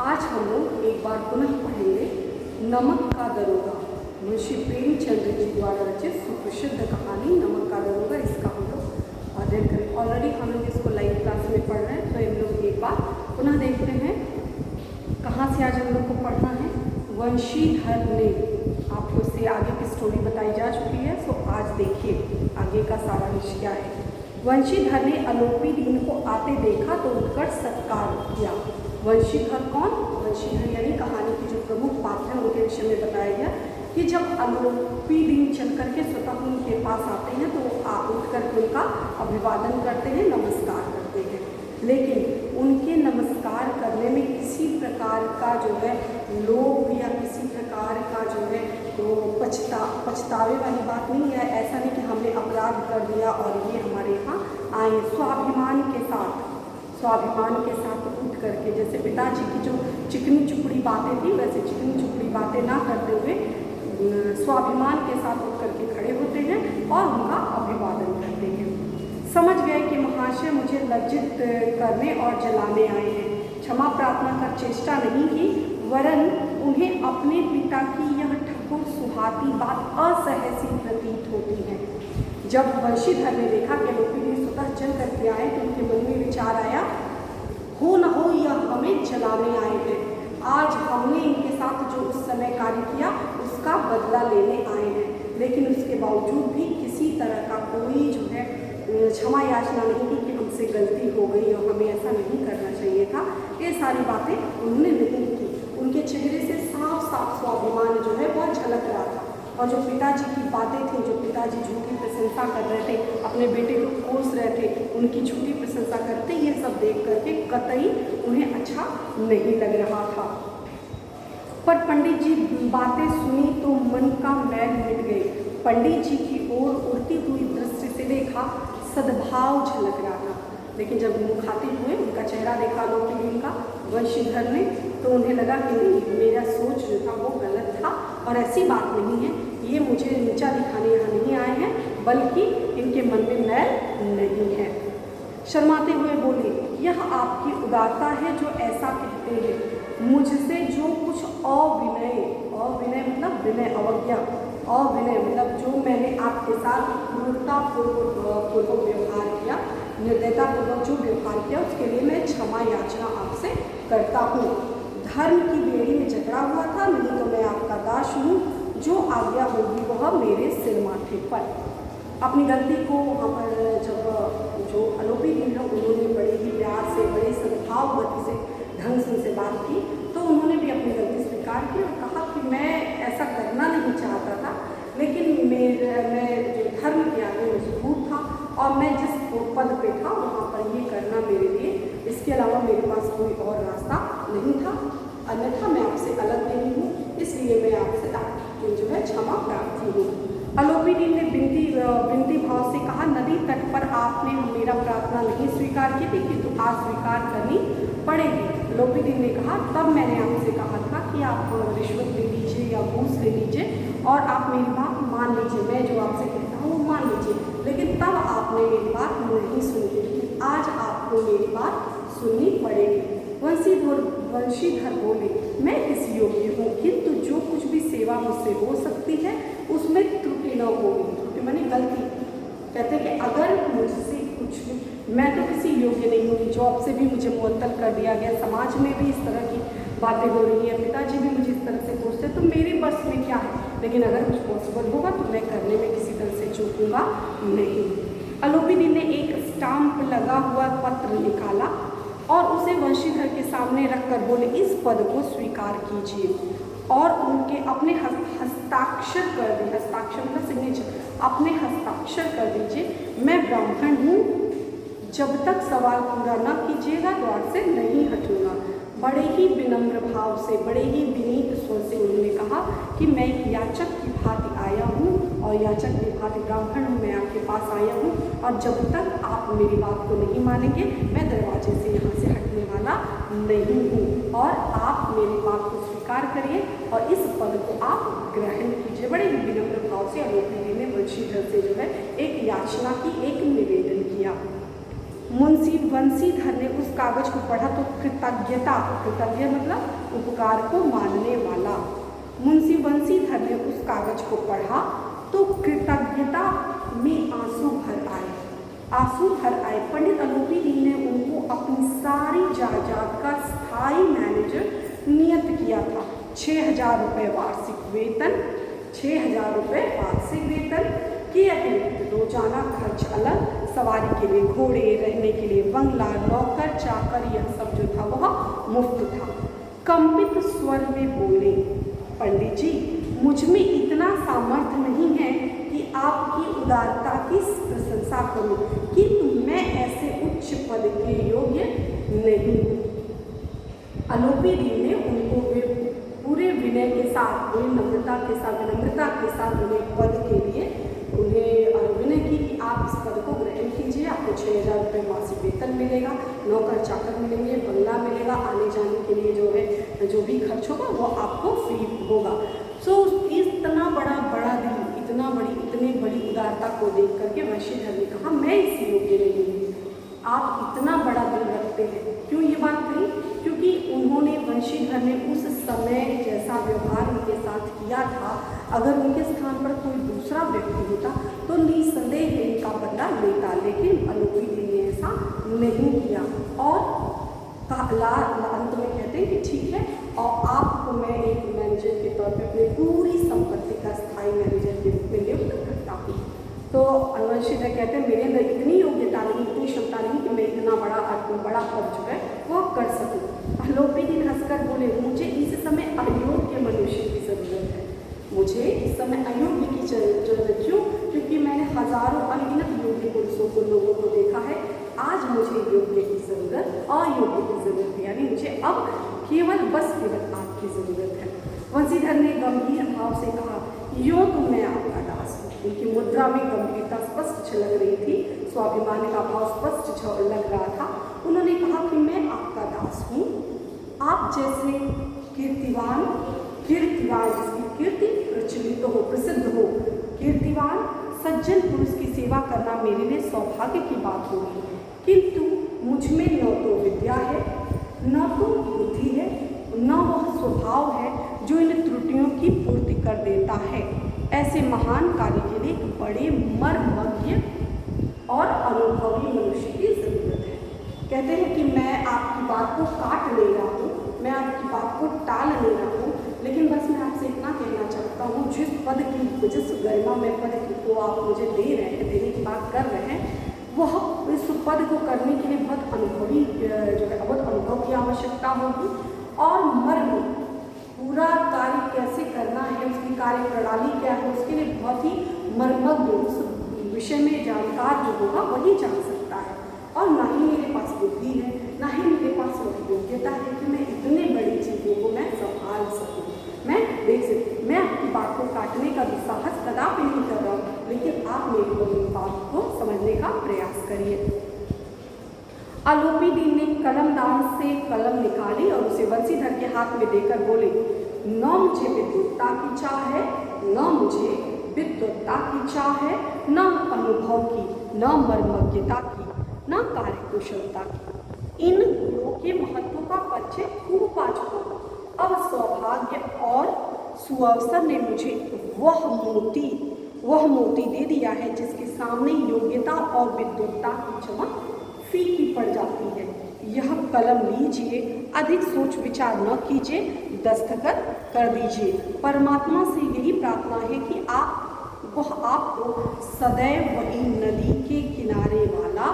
आज हम लोग एक बार पुनः पढ़ेंगे नमक का दरोगा, मुंशी प्रेमचंद जी द्वारा रचित सुप्रसिद्ध कहानी नमक का दरोगा। इसका हम लोग अध्ययन करें। ऑलरेडी हम लोग इसको लाइव क्लास में पढ़ रहे हैं, तो हम लोग एक बार पुनः देखते हैं कहाँ से आज हम लोग को पढ़ना है। वंशीधर ने आपको से आगे की स्टोरी बताई जा चुकी है, सो आज देखिए आगे का सारांश क्या है। वंशीधर ने आलोपी दीन को आते देखा तो उठकर सत्कार किया। वंशीधर कौन? वंशीधर यानी कहानी के जो प्रमुख पात्र हैं उनके विषय में बताया गया कि जब आलोपी दीन चल करके स्वतः उनके पास आते हैं तो आप उठ करके उनका अभिवादन करते हैं, नमस्कार करते हैं। लेकिन उनके नमस्कार करने में किसी प्रकार का जो है लोभ या किसी प्रकार का जो है तो पछतावे वाली बात नहीं है। ऐसा नहीं कि हमने अपराध कर दिया और ये हमारे यहाँ आए। स्वाभिमान के साथ उठ करके, जैसे पिताजी की जो चिकनी चुपड़ी बातें थी वैसे चिकनी चुपड़ी बातें ना करते हुए स्वाभिमान के साथ उठ करके खड़े होते हैं और उनका अभिवादन करते हैं। समझ गए कि महाशय मुझे लज्जित करने और जलाने आए हैं। क्षमा प्रार्थना कर चेष्टा नहीं की, वरन उन्हें अपने पिता की यह ठकुर सुहाती बात असहसी प्रतीत होती है। जब वंशीधर ने देखा कि आलोपी दीन स्वतः चल करके आए तो उनके मन में विचार आया, हो न हो यह हमें जलाने आए हैं। आज हमने इनके साथ जो उस समय कार्य किया उसका बदला लेने आए हैं। लेकिन उसके बावजूद भी किसी तरह का कोई जो है क्षमा याचना नहीं की कि हमसे गलती हो गई और हमें ऐसा नहीं करना चाहिए था। ये सारी बातें उन्होंने नहीं की। उनके चेहरे से साफ साफ स्वाभिमान जो है वह झलक रहा था। और जो पिताजी की बातें थी, जो पिताजी झूठी प्रशंसा कर रहे थे, अपने बेटे को कोस रहे थे, उनकी झूठी प्रशंसा करते, ये सब देख करके कतई उन्हें अच्छा नहीं लग रहा था। पर पंडित जी बातें सुनी तो मन का मैल मिट गए। पंडित जी की ओर उड़ती हुई दृष्टि से देखा, सद्भाव झलक रहा था। लेकिन जब मुखातिब हुए, उनका चेहरा देखा आलोपी दीन का, वंशीधर ने, तो उन्हें लगा कि नहीं, मेरा सोच जो था वो गलत था और ऐसी बात नहीं है, ये मुझे नीचा दिखाने यहाँ नहीं आए हैं, बल्कि इनके मन में मैल नहीं है। शर्माते हुए बोले, यह आपकी उदारता है जो ऐसा कहते हैं। मुझसे जो कुछ अविनय मतलब विनय, अवज्ञा, अविनय मतलब जो मैंने आपके साथ क्रूरतापूर्वक व्यवहार किया, निर्दयतापूर्वक जो व्यवहार किया, उसके लिए मैं क्षमा याचना आपसे करता हूँ। धर्म की बेड़ी में जकड़ा हुआ था, नहीं तो मैं आपका दास हूँ। जो आज्ञा होगी वह मेरे सिर माथे पर। अपनी गलती को वहाँ पर जब जो आलोपी दीन है उन्होंने बड़े ही प्यार से, बड़े सद्भाव गति से, ढंग से उनसे बात की, तो उन्होंने भी अपनी गलती स्वीकार की और कहा कि मैं ऐसा करना नहीं चाहता था, लेकिन मैं जो धर्म के आगे मजबूर था और मैं जिस पद पे था वहाँ पर ये करना मेरे लिए, इसके अलावा मेरे पास कोई और रास्ता नहीं था। अन्यथा मैं आपसे अलग नहीं हूँ, इसलिए मैं आपसे जो है क्षमा प्रार्थी हूँ। आलोपी दीन ने बिनती भाव से कहा, नदी तट पर आपने मेरा प्रार्थना नहीं स्वीकार की थी, किंतु आज स्वीकार करनी पड़ेगी। आलोपी दीन ने कहा, तब मैंने आपसे कहा था कि आप रिश्वत ले लीजिए या घूस ले लीजिए और आप मेरी बात मान लीजिए, मैं जो आपसे कहता हूँ वो मान लीजिए, लेकिन तब आपने मेरी बात नहीं सुनी। लेकिन आज आपको मेरी बात सुननी पड़ेगी। वंशीधर बोले, मैं किस योग्य हूँ, किंतु जो कुछ भी सेवा मुझसे हो सकती है उसमें त्रुटि न होगी। त्रुटि माने गलती। कहते हैं कि अगर मुझसे कुछ भी, मैं तो किसी योग्य नहीं हूँ, जॉब से भी मुझे मुअत्तल कर दिया गया, समाज में भी इस तरह की बातें हो रही है, पिताजी भी मुझे इस तरह से पूछते, तो मेरे बस में क्या है। लेकिन अगर कुछ पॉसिबल होगा तो मैं करने में किसी तरह से चूकूंगा नहीं। आलोपी दीन ने एक स्टाम्प लगा हुआ पत्र निकाला और उसे वंशीधर के सामने रखकर बोले, इस पद को स्वीकार कीजिए और उनके अपने हस्ताक्षर कर दीजिए। हस्ताक्षर मतलब सिग्नेचर, अपने हस्ताक्षर कर दीजिए। मैं ब्राह्मण हूँ, जब तक सवाल पूरा न कीजिएगा द्वार से नहीं हटूंगा। बड़े ही विनम्र भाव से, बड़े ही विनीत स्वर से उन्होंने कहा कि मैं एक याचक की भांति आया हूँ और याचक की भांति ब्राह्मण हूँ, मैं आपके पास आया हूँ और जब तक आप मेरी बात को नहीं मानेंगे मैं दरवाजे से यहाँ से हटने वाला नहीं हूँ और आप मेरी बात को स्वीकार करिए और इस पद को आप ग्रहण कीजिए। बड़े ही विनम्र भाव से आलोपी दीन ने वंशीधर से जो है एक याचना की, एक निवेदन किया। मुंशी वंशीधर ने उस कागज को पढ़ा तो कृतज्ञता, कृतज्ञ मतलब उपकार को मानने वाला। मुंशी बंसीधर ने उस कागज को पढ़ा तो कृतज्ञता में आंसू भर आए, आंसू भर आए। पंडित अलोपीदीन ने उनको अपनी सारी जायदाद का स्थायी मैनेजर नियत किया था। 6,000 रुपये वार्षिक वेतन, 6,000 रुपये वार्षिक वेतन के अतिरिक्त रोजाना खर्च अलग, सवारी के लिए घोड़े, रहने के लिए बंगला, नौकर चाकर, यह सब जो था वह मुफ्त था। कंपित स्वर में बोले, पंडित जी मुझ में इतना सामर्थ्य नहीं है कि आपकी उदारता की प्रशंसा करूं, किंतु मैं ऐसे उच्च पद के योग्य नहीं हूँ। अलोपीदीन ने उनको पूरे विनय के साथ, पूरी नम्रता के साथ उन्हें पद के लिए उन्हें विनय की कि आप इस पद को ग्रहण कीजिए, आपको 6,000 रुपये मासिक वेतन मिलेगा, नौकर चाकर मिलेंगे, बंगला मिलेगा, आने जाने के लिए जो है जो भी खर्च होगा वो आपको फ्री होगा। सो इतना बड़ा दिल, इतनी बड़ी उदारता को देख करके वंशीधर ने कहा मैं इस योग्य नहीं हूँ। आप इतना बड़ा दिल रखते हैं, क्यों ये बात कही? क्योंकि उन्होंने, वंशीधर ने उस समय जैसा व्यवहार उनके साथ किया था, अगर उनके स्थान पर कोई दूसरा व्यक्ति होता तो निसंदेह इनका बदला लेता, लेकिन अलोपीदीन ने ऐसा नहीं किया। और अंत में कहते हैं कि ठीक है, और आपको मैं एक मैनेजर के तौर पे अपनी पूरी संपत्ति का स्थायी मैनेजर के रूप में नियुक्त करता हूँ। तो वंशीधर कहते हैं मेरे अंदर इतनी योग्यता नहीं, इतनी क्षमता नहीं कि मैं इतना बड़ा पद जो है वो कर सकूँ। अलोपीदीन हंसकर बोले, मुझे इस समय अयोग्य मनुष्य की ज़रूरत है, मुझे इस समय अयोग्य की जरूरत है। क्यों? क्योंकि मैंने हजारों अनगिनत योग्य पुरुषों को, लोगों को देखा है। आज मुझे योग्य की ज़रूरत, अयोग्य की ज़रूरत है, यानी मुझे अब केवल आपकी ज़रूरत है। वंशीधर ने गंभीर भाव से कहा, यूँ तो मैं आपका दास हूँ। उनकी मुद्रा में गंभीरता स्पष्ट झलक रही थी, स्वाभिमान का भाव स्पष्ट लग रहा था। उन्होंने कहा कि मैं आपका दास हूँ, आप जैसे कीर्तिवान जिसकी कीर्ति प्रचलित हो, प्रसिद्ध हो, कीर्तिवान सज्जन पुरुष की सेवा करना मेरे लिए सौभाग्य की बात होगी, किंतु मुझ में न तो विद्या है, न तो बुद्धि है, न वह स्वभाव है जो इन त्रुटियों की पूर्ति कर देता है। ऐसे महान कार्य के लिए एक बड़े मर्मज्ञ और अनुभवी मनुष्य की जरूरत है। कहते हैं कि मैं आपकी बात को काट ले रहा हूँ, मैं आपकी बात को टाल ले रहा हूँ, लेकिन बस मैं आपसे इतना कहना चाहता हूँ, जिस पद की, जिस गरिमा में पद को आप मुझे दे रहे हैं, देने की बात कर रहे हैं, वह इस पद को करने के लिए बहुत अनुभवी जो है, बहुत अनुभव की आवश्यकता होगी, और मर्म, पूरा कार्य कैसे करना है, उसकी कार्य प्रणाली क्या है, उसके लिए बहुत ही मर्मज्ञ, उस विषय में जानकार जो होगा वही जान सकता है। और ना ही मेरे पास बुद्धि है, ना ही मेरे पास वह योग्यता है कि मैं इतने बड़ी चीज़ों को मैं संभाल सकूँ। मैं देख सकती, मैं आपकी बात को काटने का दुस्साहस कदापि नहीं कर रहा हूँ, लेकिन आप मेरी बात को समझने का प्रयास करिए। अलोपीदीन ने कलमदान से कलम निकाली और उसे वंशीधर के हाथ में देकर बोले, न मुझे विद्वत्ता की चाह है, न मुझे विद्वत्ता की चाह है, न अनुभव की, न मर्मज्ञता की, न कार्यकुशलता की। इन गुणों के महत्व का परिचय खूब पा चुका हूँ। अब सौभाग्य और सुअवसर ने मुझे वह मोती दे दिया है जिसके सामने योग्यता और विद्वत्ता की चमक फीकी पड़ जाती है। यह कलम लीजिए, अधिक सोच विचार न कीजिए, दस्तखत कर दीजिए। परमात्मा से यही प्रार्थना है कि वह आपको सदैव वही नदी के किनारे वाला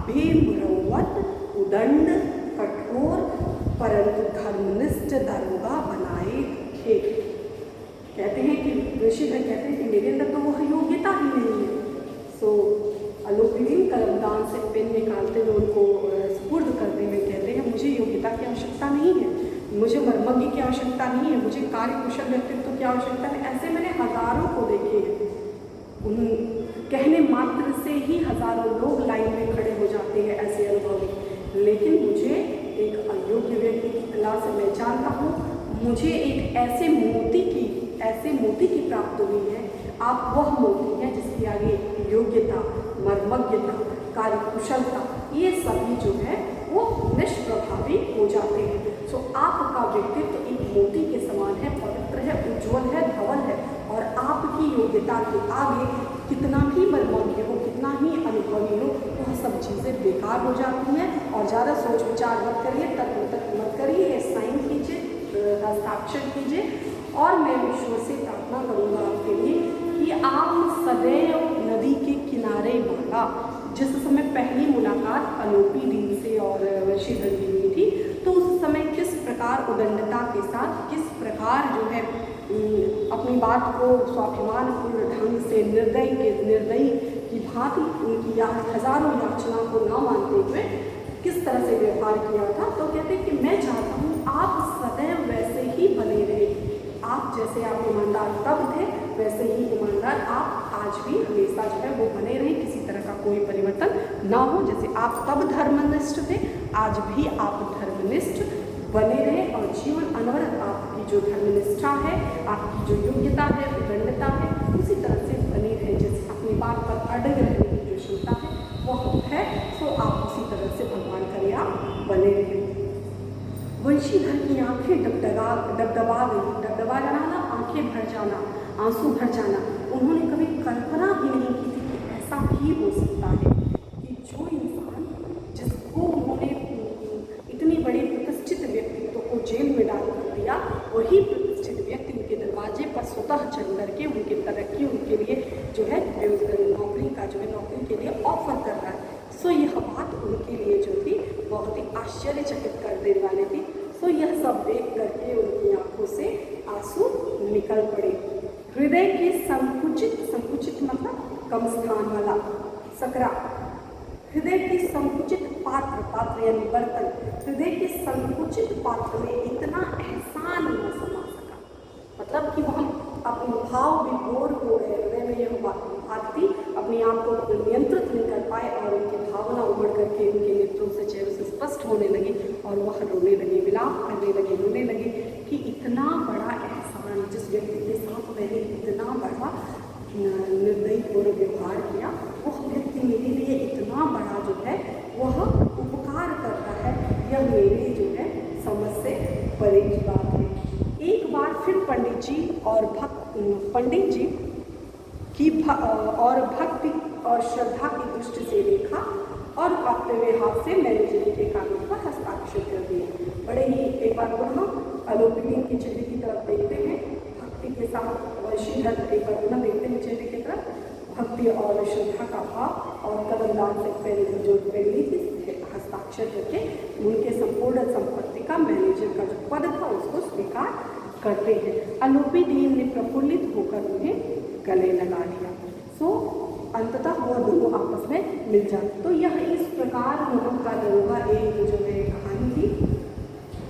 बेमुरव्वत, उदंड, कठोर परंतु धर्मनिष्ठ दरोगा बनाए रखे। कहते हैं कि वंशीधर कहते हैं कि मेरे अंदर तो वह योग्यता ही नहीं है। सो अलोपीदीन कलमदान से पेन निकालते हुए उनको सुपुर्द करते हुए कहते हैं, मुझे योग्यता की आवश्यकता नहीं है, मुझे मर्मज्ञ की आवश्यकता नहीं है, मुझे कार्यकुशल व्यक्तित्व की आवश्यकता है। ऐसे मैंने हजारों को देखे हैं, उन कहने मात्र से ही हजारों लोग लाइन में खड़े हो जाते हैं ऐसे अनुभवी, लेकिन मुझे एक अयोग्य व्यक्ति की कला से मैं जानता हूँ, मुझे एक ऐसे मोती की प्राप्त हुई है। आप वह मोती हैं जिसके आगे योग्यता, मर्मज्ञता, कार्यकुशलता, ये सभी जो है वो निष्ठ हो जाते हैं। सो आपका व्यक्तित्व एक मोती के समान है, पवित्र है, उज्ज्वल है, धवल है, और आपकी योग्यता के आगे कितना भी बलवान हो, कितना ही अनुभवी हो, वह सब चीज़ें बेकार हो जाती हैं। और ज़्यादा सोच विचार मत करिए, तर्क मत करिए, साइन कीजिए, हस्ताक्षर कीजिए। और मैं ईश्वर से प्रार्थना करूँगा आपके लिए कि आप सदैव नदी के किनारे वाला, जिस समय पहली मुलाकात अलोपी दीन से और वंशीधर की हुई थी, तो उस समय किस प्रकार उदंडता के साथ, किस प्रकार जो है अपनी बात को स्वाभिमानपूर्ण ढंग से निर्दयी की भांति उनकी हजारों याचना को न मानते हुए किस तरह से व्यवहार किया था। तो कहते हैं कि मैं चाहता हूँ आप सदैव वैसे ही बने रहे। आप जैसे आप ईमानदार तब थे, वैसे ही ईमानदार आप आज भी हमेशा जो है वो बने रहे, किसी तरह का कोई परिवर्तन ना हो। जैसे आप तब धर्मनिष्ठ थे, आज भी आप धर्मनिष्ठ बने रहे, और जीवन अनवरत आपकी जो धर्मनिष्ठा है, आपकी जो योग्यता है, उदंडता है, उसी तरह से बनी रहे। जैसे अपनी बात पर अड़ग रहने की जो क्षमता है वह है, तो आप उसी तरह से भगवान करे आप बने रहे। वंशीधर की आंखें डबडबा गई। डबडबा जाना, आंखें भर जाना, आंसू भर जाना। उन्होंने कभी कल्पना ही नहीं की थी कि ऐसा भी हो सकता है कि जो इंसान जिसको उन्होंने इतनी बड़ी प्रतिष्ठित व्यक्तित्व को जेल में डाल कर दिया, वही प्रतिष्ठित व्यक्ति उनके दरवाजे पर स्वतः चढ़ करके उनकी तरक्की, उनके लिए जो है नौकरी का जो है नौकरी के लिए ऑफर कर रहा है। सो यह बात उनके लिए जो थी बहुत ही आश्चर्यचकित कर देने वाली थी। सो यह सब देख करके उनकी आंखों से आंसू निकल पड़े। हृदय के संकुचित मतलब कम स्थान वाला, सकरा। हृदय के संकुचित पात्र यानी बर्तन, हृदय के संकुचित पात्र में इतना एहसान न समा सका। मतलब कि वह अपने भाव विभोर हो गए, हृदय में यह बात थी, अपने आप को नियंत्रित नहीं कर पाए, और उनकी भावना उमड़ करके उनके नेत्रों से, चेहरों से स्पष्ट होने लगी, और वह रोने लगे, विलाप करने लगे, रोने लगे कि इतना बड़ा एहसान, जिस व्यक्ति के साथ मैंने इतना बड़ा निर्दयीपूर्ण व्यवहार किया, वह व्यक्ति मेरे लिए इतना बड़ा जो है वह उपकार करता है, यह मेरे जो है समझ से परे की बात है। एक बार फिर पंडित जी की भक्ति और श्रद्धा की दृष्टि से देखा, और कांपते हुए हाथ से मैनेजर के कागज पर हस्ताक्षर कर दिए। बड़े ही एक बार पुनः अलोपी के चेहरे की तरफ देखते हैं, भक्ति के साथ वंशीधर एक बार पुनः देखते हैं चेहरे की तरफ, भक्ति और श्रद्धा का भाव, और कदमदान से पहले जो पहली थी हस्ताक्षर करके उनके संपूर्ण संपत्ति का मैनेजर का जो पद था उसको स्वीकार करते हैं। अलोपी दीन ने प्रफुल्लित होकर उन्हें गले लगा लिया। सो अंततः वह दोनों आपस में मिल जाते। तो यह इस प्रकार नमक का दरोगा एक जो है कहानी थी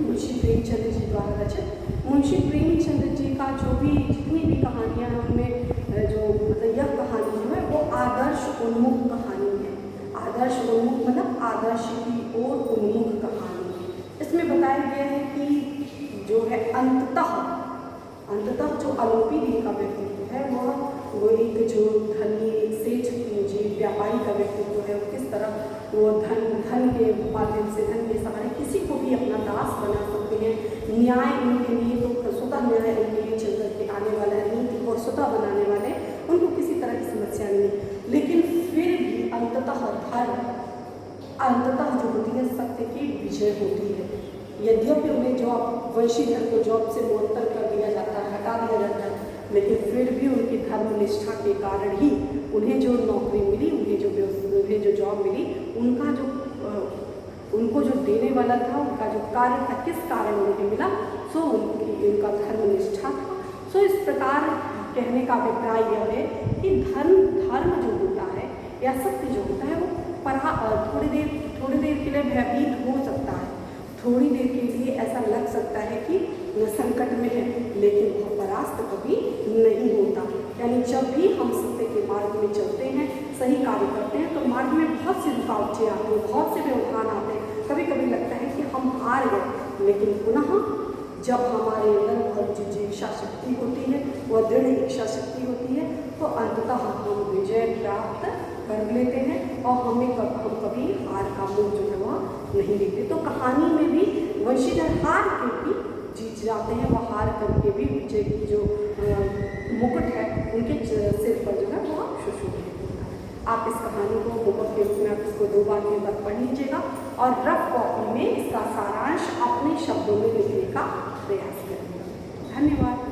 मुंशी प्रेमचंद जी द्वारा रचित। मुंशी प्रेमचंद जी का जो भी जितनी भी कहानियाँ हैं उनमें जो मतलब यह कहानी जो है वो आदर्श उन्मुख कहानी है। आदर्श उन्मुख मतलब आदर्श की ओर उन्मुख कहानी। इसमें बताया गया है कि जो है अंततः जो अलोपी दीन का व्यक्तित्व है वो एक जो धनी सेठ जी व्यापारी का व्यक्तित्व है, वो किस तरह वो धन के माध्यम से, धन के सहारे किसी को भी अपना दास बना सकते हैं। न्याय उनके लिए तो स्वतः न्याय उनके लिए चल करके आने वाला है, नीति को स्वतः बनाने वाले, उनको किसी तरह की समस्या नहीं। लेकिन फिर भी अंततः जो होती है सत्य की विजय होती है। यद्यपि उन्हें जॉब वंशीधर को जॉब से मुअत्तल कर दिया जाता है, हटा दिया जाता है, लेकिन फिर भी उनकी धर्मनिष्ठा के कारण ही उन्हें जो नौकरी मिली, उन्हें जो जॉब मिली, उनको जो देने वाला था, उनका जो कार्य था, किस कारण उन्हें मिला, सो उनका धर्मनिष्ठा था। सो इस प्रकार कहने का अभिप्राय यह है कि धर्म जो होता है या सत्य जो होता है वो थोड़ी देर के लिए भयभीत हो सकता है, थोड़ी देर के लिए ऐसा लग सकता है कि संकट में है, लेकिन वह परास्त कभी नहीं होता। यानी जब भी हम सत्य के मार्ग में चलते हैं, सही कार्य करते हैं, तो मार्ग में बहुत सी रुकावटें आती हैं, बहुत से व्यवधान आते हैं। कभी कभी लगता है कि हम हार गए, लेकिन पुनः जब हमारे अंदर वह जो इच्छा शक्ति होती है, वह दृढ़ इच्छा शक्ति होती है, तो अंततः हम विजय प्राप्त कर लेते हैं, और हम कभी हार का मुंह जो है वह नहीं लेते। तो कहानी में भी वंशीधर हार के भी जीत जाते हैं, वह हार करके भी विजय की जो मुकुट है उनके सिर पर जो है वह सुशोभित होता है। आप इस कहानी को होमवर्क के रूप में आप इसको 2 बार 3 बार पढ़ लीजिएगा और रफ कॉपी में इसका सारांश अपने शब्दों में लिखने का प्रयास करिएगा। धन्यवाद।